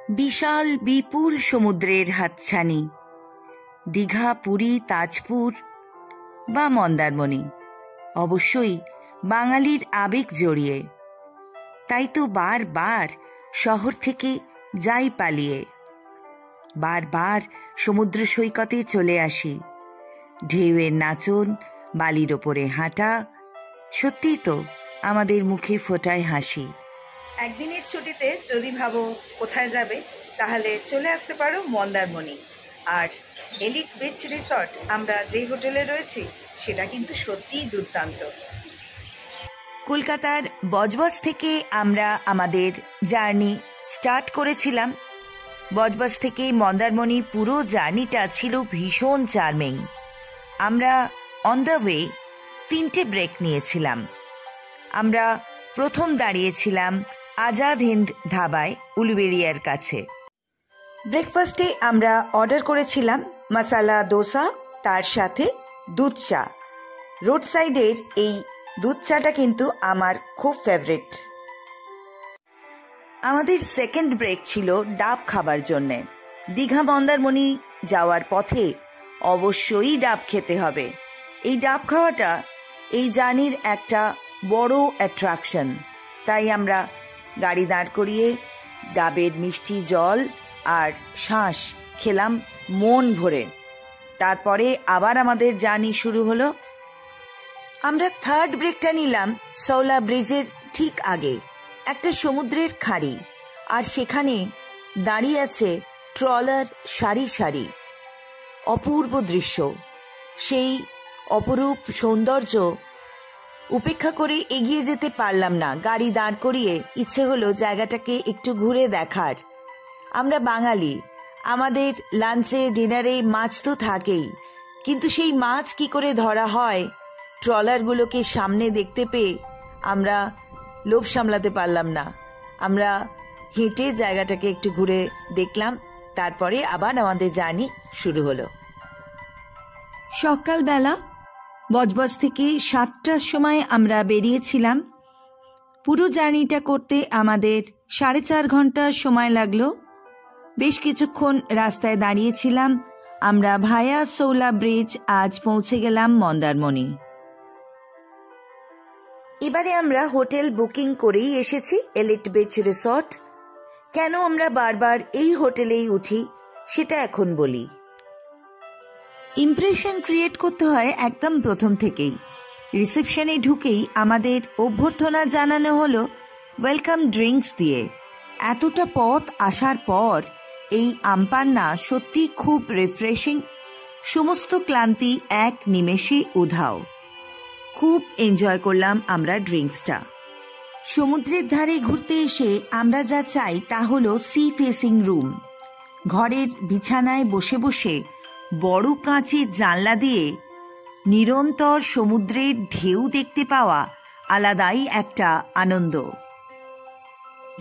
বিশাল বিপুল সমুদ্রের হাতছানি, দীঘা, পুরী, তাজপুর বা মন্দারমণি, অবশ্যই বাঙালির আবেগ জড়িয়ে। তাই তো বারবার শহর থেকে যাই পালিয়ে, বারবার সমুদ্র সৈকতে চলে আসি। ঢেউয়ের নাচন, বালির ওপরে হাঁটা, সত্যিই তো আমাদের মুখে ফোটায় হাসি। একদিনের ছুটিতে যদি ভাবো কোথায় যাবে, তাহলে চলে আসতে পারো মন্দারমণি। আর এলিট বিচ রিসর্ট আমরা যেই হোটেলে রয়েছি সেটা কিন্তু সত্যিই দুর্দান্ত। কলকাতার বজবজ থেকে আমরা আমাদের জার্নি স্টার্ট করেছিলাম। বজবজ থেকে মন্দারমণি পুরো জার্নিটা ছিল ভীষণ চার্মিং। আমরা অন দ্য ওয়ে 3টে ব্রেক নিয়েছিলাম। আমরা প্রথম দাঁড়িয়েছিলাম আজাদ হিন্দ ধাবায়, উলুবেড়িয়ার কাছে। ব্রেকফাস্টে আমরা অর্ডার করেছিলাম মশালা দোসা, তার সাথে দুধ চা। রোড সাইডের এই দুধ চাটা কিন্তু আমার খুব ফেভারিট। আমাদের সেকেন্ড ব্রেক ছিল ডাব খাবার জন্যে। দীঘা মন্দারমণি যাওয়ার পথে অবশ্যই ডাব খেতে হবে। এই ডাব খাওয়াটা এই জার্নির একটা বড় অ্যাট্রাকশন। তাই আমরা গাড়ি দাঁড় করিয়ে ডাবের মিষ্টি জল আর শাঁস খেলাম মন ভরে। তারপরে আবার আমাদের জার্নি শুরু হলো। আমরা থার্ড ব্রেকটা নিলাম সৌলা ব্রিজের ঠিক আগে, একটা সমুদ্রের খাঁড়ি, আর সেখানে দাঁড়িয়ে আছে ট্রলার সারি সারি। অপূর্ব দৃশ্য। সেই অপরূপ সৌন্দর্য উপেক্ষা করে এগিয়ে যেতে পারলাম না। গাড়ি দাঁড় করিয়ে ইচ্ছে হলো জায়গাটাকে একটু ঘুরে দেখার। আমরা বাঙালি, আমাদের লাঞ্চে ডিনারে মাছ তো থাকেই, কিন্তু সেই মাছ কি করে ধরা হয় ট্রলারগুলোকে সামনে দেখতে পেয়ে আমরা লোভ সামলাতে পারলাম না। আমরা হেঁটে জায়গাটাকে একটু ঘুরে দেখলাম। তারপরে আবার আমাদের জার্নি শুরু হলো। সকালবেলা বজবজ থেকে 7টার সময় আমরা বেরিয়েছিলাম। পুরো জার্নিটা করতে আমাদের 4.5 ঘন্টা সময় লাগলো। বেশ কিছুক্ষণ রাস্তায় দাঁড়িয়েছিলাম। আমরা ভায়া সৌলা ব্রিজ আজ পৌঁছে গেলাম মন্দারমণি। এবারে আমরা হোটেল বুকিং করেই এসেছি এলিট বিচ রিসর্ট। কেন আমরা বারবার এই হোটেলেই উঠি সেটা এখন বলি। ইমপ্রেশন ক্রিয়েট করতে হয় একদম প্রথম থেকেই। রিসেপশনে ঢুকেই আমাদের অভ্যর্থনা জানানো হলো ওয়েলকাম ড্রিঙ্কস দিয়ে। এতটা পথ আসার পর এই আমপান্না সত্যি খুব রিফ্রেশিং। সমস্ত ক্লান্তি এক নিমেষে উধাও। খুব এনজয় করলাম আমরা ড্রিঙ্কসটা। সমুদ্রের ধারে ঘুরতে এসে আমরা যা চাই তা হলো সি ফেসিং রুম। ঘরের বিছানায় বসে বসে বড় কাঁচের জানলা দিয়ে নিরন্তর সমুদ্রের ঢেউ দেখতে পাওয়া আলাদাই একটা আনন্দ।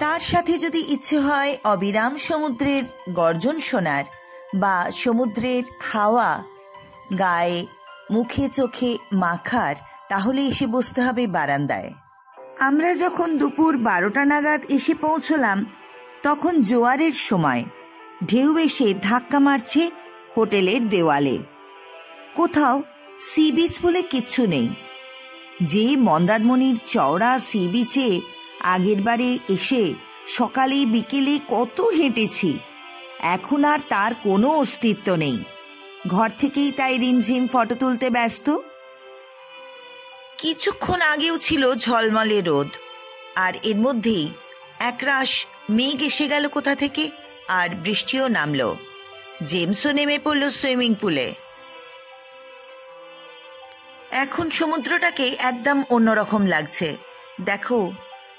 তার সাথে যদি ইচ্ছে হয় অবিরাম সমুদ্রের গর্জন শোনার বা সমুদ্রের হাওয়া গায়ে মুখে চোখে মাখার, তাহলে এসে বসতে হবে বারান্দায়। আমরা যখন দুপুর 12টা নাগাদ এসে পৌঁছলাম তখন জোয়ারের সময়। ঢেউ এসে ধাক্কা মারছে হোটেলের দেওয়ালে। কোথাও সি বিচ বলে কিচ্ছু নেই। যে মন্দারমণির চওড়া সি বিচে আগের বারে এসে সকালে বিকেলে কত হেঁটেছি, এখন আর তার কোনো অস্তিত্ব নেই। ঘর থেকেই তাই রিমঝিম ফটো তুলতে ব্যস্ত। কিছুক্ষণ আগেও ছিল ঝলমলে রোদ, আর এর মধ্যেই একরাশ মেঘ এসে গেল কোথা থেকে, আর বৃষ্টিও নামলো। জেমসও নেমে পড়ল সুইমিং পুলে। এখন সমুদ্রটাকে একদম অন্যরকম লাগছে। দেখো,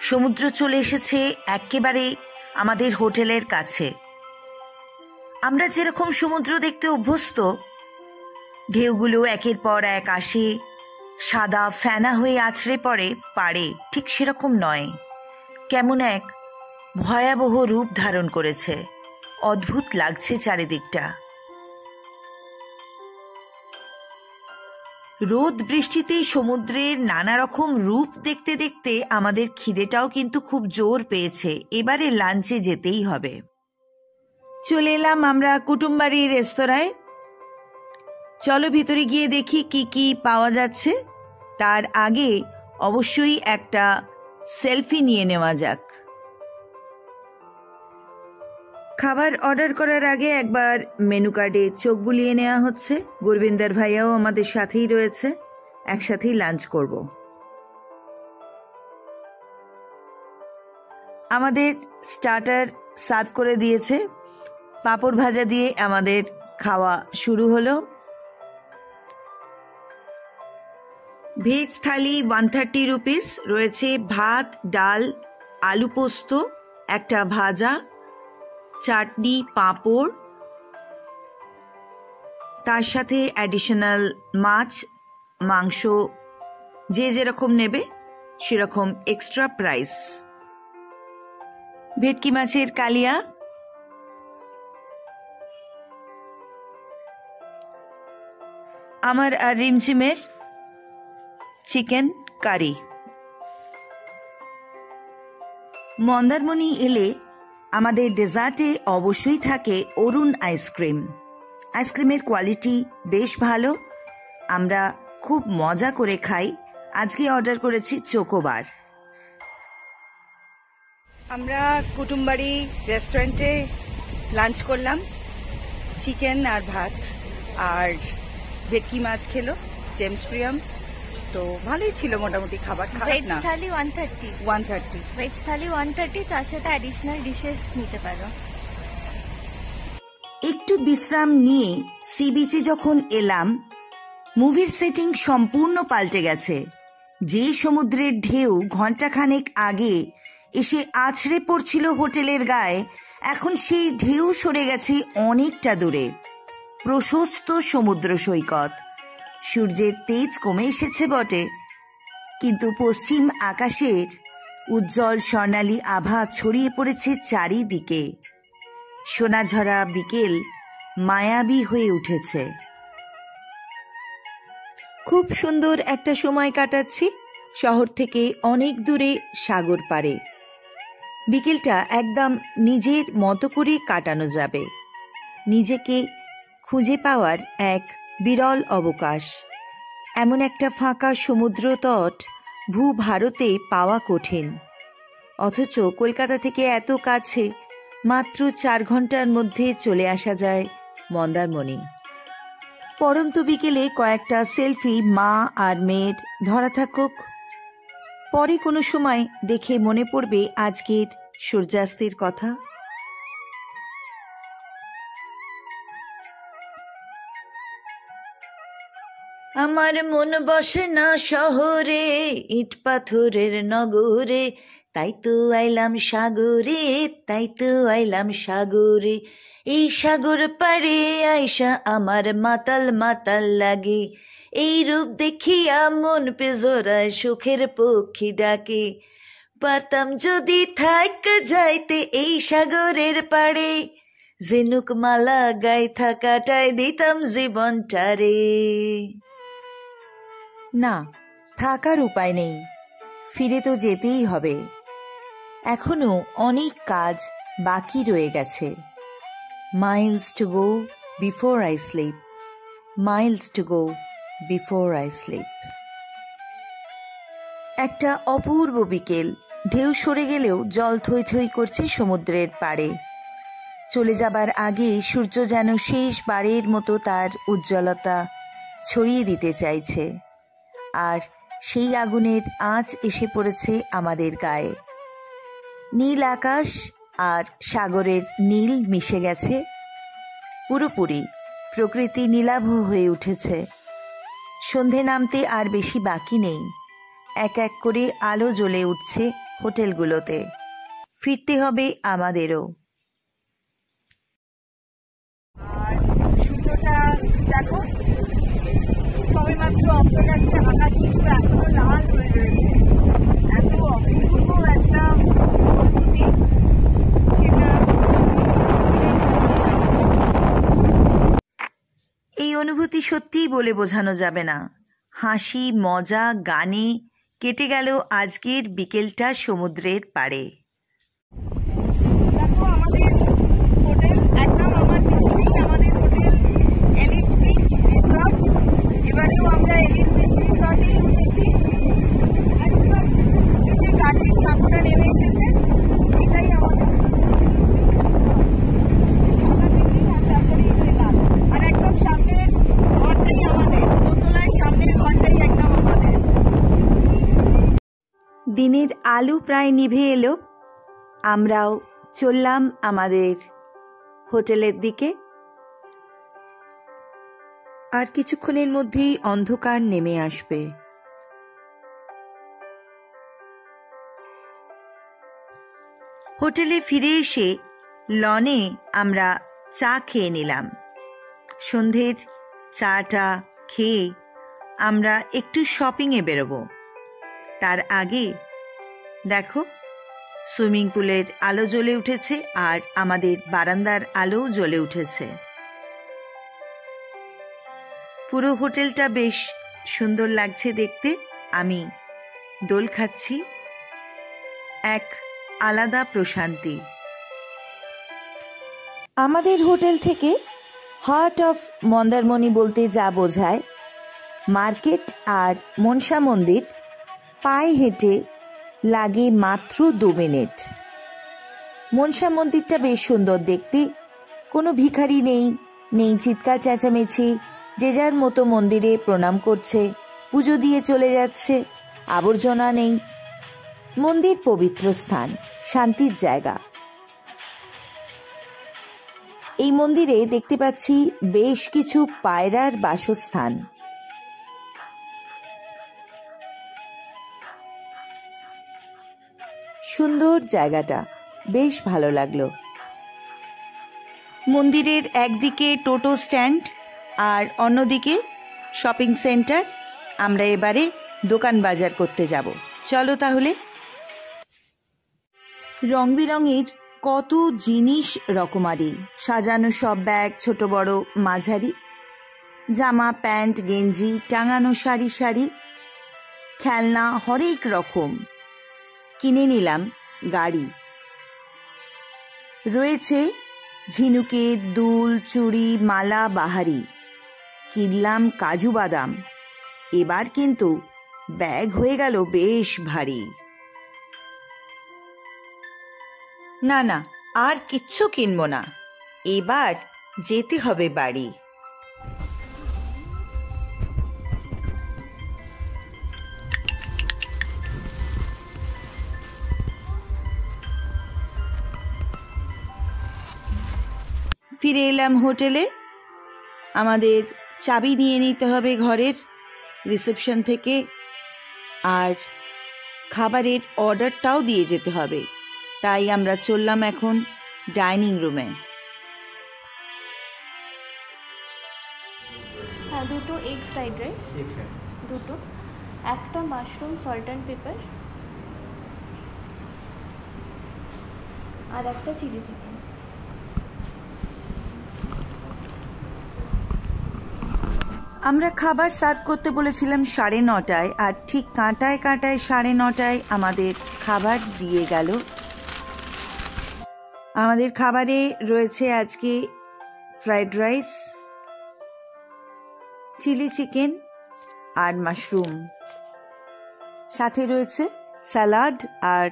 সমুদ্র চলে এসেছে একেবারে আমাদের হোটেলের কাছে। আমরা যেরকম সমুদ্র দেখতে অভ্যস্ত, ঢেউগুলো একের পর এক আসে, সাদা ফেনা হয়ে আছড়ে পড়ে পাড়ে, ঠিক সেরকম নয়। কেমন এক ভয়াবহ রূপ ধারণ করেছে। অদ্ভুত লাগছে চারিদিকটা। রোদ বৃষ্টিতে সমুদ্রের নানা রকম রূপ দেখতে দেখতে আমাদের খিদেটাও কিন্তু খুব জোর পেয়েছে। এবারে লাঞ্চে যেতেই হবে। চলে এলাম আমরা কুটুমবাড়ি রেস্তোরাঁয়। চলো ভিতরে গিয়ে দেখি কি কি পাওয়া যাচ্ছে। তার আগে অবশ্যই একটা সেলফি নিয়ে নেওয়া যাক। খাবার অর্ডার করার আগে একবার মেনু কার্ডে চোখ বুলিয়ে নেওয়া হচ্ছে। গুরবিন্দর ভাইয়াও আমাদের সাথেই রয়েছে, একসাথেই লাঞ্চ করব। আমাদের স্টার্টার সার্ভ করে দিয়েছে, পাঁপড় ভাজা দিয়ে আমাদের খাওয়া শুরু হলো। ভেজ থালি 130 রুপিস, রয়েছে ভাত, ডাল, আলু পোস্ত, একটা ভাজা, চাটনি, পাঁপড়, তার সাথে অ্যাডিশনাল মাছ, মাংস, যে যেরকম নেবে সেরকম এক্সট্রা প্রাইস। ভেটকি মাছের কালিয়া, আমার আর রিমঝিমের চিকেন কারি। মন্দারমণি এলে আমাদের ডেজার্টে অবশ্যই থাকে অরুণ আইসক্রিম। আইসক্রিমের কোয়ালিটি বেশ ভালো, আমরা খুব মজা করে খাই। আজকে অর্ডার করেছি চোকোবার। আমরা কুটুমবাড়ি রেস্টুরেন্টে লাঞ্চ করলাম, চিকেন আর ভাত, আর ভেটকি মাছ খেলো জেমস প্রিয়াম। তো ভালোই ছিল মোটামুটি খাবার, খারাপ ভেজ না। থালি 130 ভেজ থালি 130, তার সাথে অ্যাডিশনাল ডিশেস নিতে পারো। একটু বিশ্রাম নিয়ে সি বিচে যখন এলাম, মুভির সেটিং সম্পূর্ণ পাল্টে গেছে। যে সমুদ্রের ঢেউ ঘণ্টাখানেক আগে এসে আছড়ে পড়ছিল হোটেলের গায়ে, এখন সেই ঢেউ সরে গেছে অনেকটা দূরে। প্রশস্ত সমুদ্র সৈকত, সূর্যের তেজ কমে এসেছে বটে, কিন্তু পশ্চিম আকাশের উজ্জ্বল স্বর্ণালী আভা ছড়িয়ে পড়েছে চারিদিকে। সোনাঝরা বিকেল মায়াবী হয়ে উঠেছে। খুব সুন্দর একটা সময় কাটাচ্ছি, শহর থেকে অনেক দূরে সাগর পাড়ে। বিকেলটা একদম নিজের মতো করে কাটানো যাবে। নিজেকে খুঁজে পাওয়ার এক বিরল অবকাশ। এমন একটা ফাঁকা সমুদ্র তট ভূভারতে পাওয়া কঠিন, অথচ কলকাতা থেকে এত কাছে, মাত্র 4 ঘন্টার মধ্যে চলে আসা যায় মন্দারমণি। পরন্ত বিকেলে কয়েকটা সেলফি মা আর মেয়ের ধরা থাকুক, পরে কোনো সময় দেখে মনে পড়বে আজকের সূর্যাস্তের কথা। আমার মন বসে না শহরে, ইট পাথরের নগরে, তাই তো আইলাম সাগরে, তাই তো আইলাম সাগরে। এই সাগর পাড়ে আইসা আমার মাতাল মাতাল লাগে, এই রূপ দেখিয়া মন পেজরায় সুখের পক্ষী ডাকে। পারতাম যদি থাক যাইতে এই সাগরের পাড়ে, ঝিনুক মালা গাইথা কাটায় দিতাম জীবনটারে। না, থাকার উপায় নেই, ফিরে তো যেতেই হবে। এখনো অনেক কাজ বাকি রয়ে গেছে। Miles to go before I sleep, Miles to go before I sleep. একটা অপূর্ব বিকেল, ঢেউ সরে গেলেও জল থই থই করছে সমুদ্রের পাড়ে। চলে যাবার আগে সূর্য যেন শেষবারের মতো তার উজ্জ্বলতা ছড়িয়ে দিতে চাইছে, আর সেই আগুনের আঁচ এসে পড়েছে আমাদের গায়ে। নীল আকাশ আর সাগরের নীল মিশে গেছে পুরোপুরি, প্রকৃতি নীলাভ হয়ে উঠেছে। সন্ধে নামতে আর বেশি বাকি নেই, এক এক করে আলো জ্বলে উঠছে হোটেলগুলোতে। ফিরতে হবে আমাদেরও। আর সূর্যটা দেখো সবে মাত্র অস্ত গেছে, আকাশ কিন্তু এখনো লাল হয়ে রয়েছে। এত অপূর্ব একটা অনুভূতি, সেটা এই অনুভূতি সত্যিই বলে বোঝানো যাবে না। হাসি, মজা, গানে কেটে গেল আজকের বিকেলটা সমুদ্রের পাড়ে। দেখো আমাদের হোটেল একটা দিনের আলো প্রায় নিভে এলো। আমরাও চললাম আমাদের হোটেলের দিকে। আর কিছুক্ষণের মধ্যেই অন্ধকার নেমে আসবে। হোটেলে ফিরে এসে লনে আমরা চা খেয়ে নিলাম। সন্ধ্যের চাটা খেয়ে আমরা একটু শপিংয়ে বেরোবো। তার আগে দেখো, সুইমিং পুলের আলো জ্বলে উঠেছে আর আমাদের বারান্দার আলোও জ্বলে উঠেছে। পুরো হোটেলটা বেশ সুন্দর লাগছে দেখতে। আমি দোল খাচ্ছি, এক আলাদা প্রশান্তি। আমাদের হোটেল থেকে হার্ট অফ মন্দারমণি বলতে যা বোঝায়, মার্কেট আর মনসা মন্দির পায়ে হেঁটে লাগে মাত্র 2 মিনিট। মনসা মন্দিরটা বেশ সুন্দর দেখতে। কোনো ভিখারি নেই, নেই চিৎকার চেঁচামেচি। যে যার মতো মন্দিরে প্রণাম করছে, পুজো দিয়ে চলে যাচ্ছে। আবর্জনা নেই। মন্দির পবিত্র স্থান, শান্তির জায়গা। এই মন্দিরে দেখতে পাচ্ছি বেশ কিছু পায়রার বাসস্থান। সুন্দর জায়গাটা, বেশ ভালো লাগলো। মন্দিরের একদিকে টোটো স্ট্যান্ড আর অন্যদিকে শপিং সেন্টার। আমরা এবারে দোকান বাজার করতে যাব। চলো তাহলে। রং বেরঙের কত জিনিস রকমারি, সাজানো সব ব্যাগ, ছোট বড় মাঝারি, জামা প্যান্ট গেঞ্জি, টাঙানো সারি সারি, খেলনা, হরেক রকম। কিনে নিলাম গাড়ি। রয়েছে ঝিনুকের দুল, চুড়ি, মালা, বাহারি। কিনলাম কাজু বাদাম। এবার কিন্তু ব্যাগ হয়ে গেল বেশ ভারী। না না, আর কিচ্ছু কিনবো না, এবার যেতে হবে বাড়ি। ফিরে এলাম হোটেলে। আমাদের চাবি নিয়ে নিতে হবে ঘরের রিসেপশন থেকে, আর খাবারের অর্ডারটাও দিয়ে যেতে হবে। তাই আমরা চললাম এখন ডাইনিং রুমে। হ্যাঁ, 2 এগ ফ্রাইড রাইস, 2, একটা মাশরুম সল্ট অ্যান্ড পেপার, আর একটা চিলি চিকেন। আমরা খাবার সার্ভ করতে বলেছিলাম 9:30, আর ঠিক কাঁটায় কাঁটায় 9:30 আমাদের খাবার দিয়ে গেল। আমাদের খাবারে রয়েছে আজকে ফ্রাইড রাইস, চিলি চিকেন আর মাশরুম, সাথে রয়েছে স্যালাড আর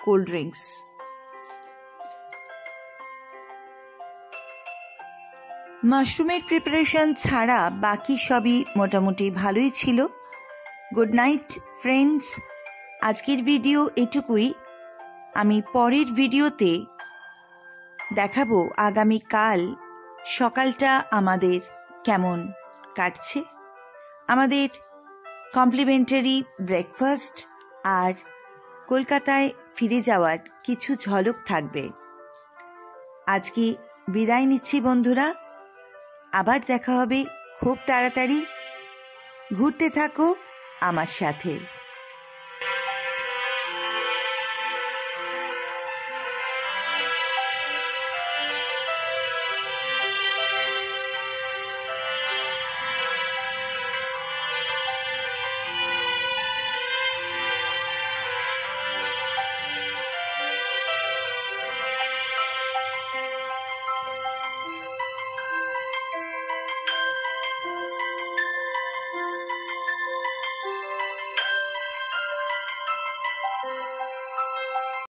কোল্ড ড্রিঙ্কস। মাশরুমের প্রিপারেশন ছাড়া বাকি সবই মোটামুটি ভালোই ছিল। গুড নাইট ফ্রেন্ডস, আজকের ভিডিও এটুকুই। আমি পরের ভিডিওতে দেখাবো আগামীকাল সকালটা আমাদের কেমন কাটছে। আমাদের কমপ্লিমেন্টারি ব্রেকফাস্ট আর কলকাতায় ফিরে যাওয়ার কিছু ঝলক থাকবে। আজকে বিদায় নিচ্ছি বন্ধুরা, আবার দেখা হবে খুব তাড়াতাড়ি। ঘুরতে থাকো আমার সাথে।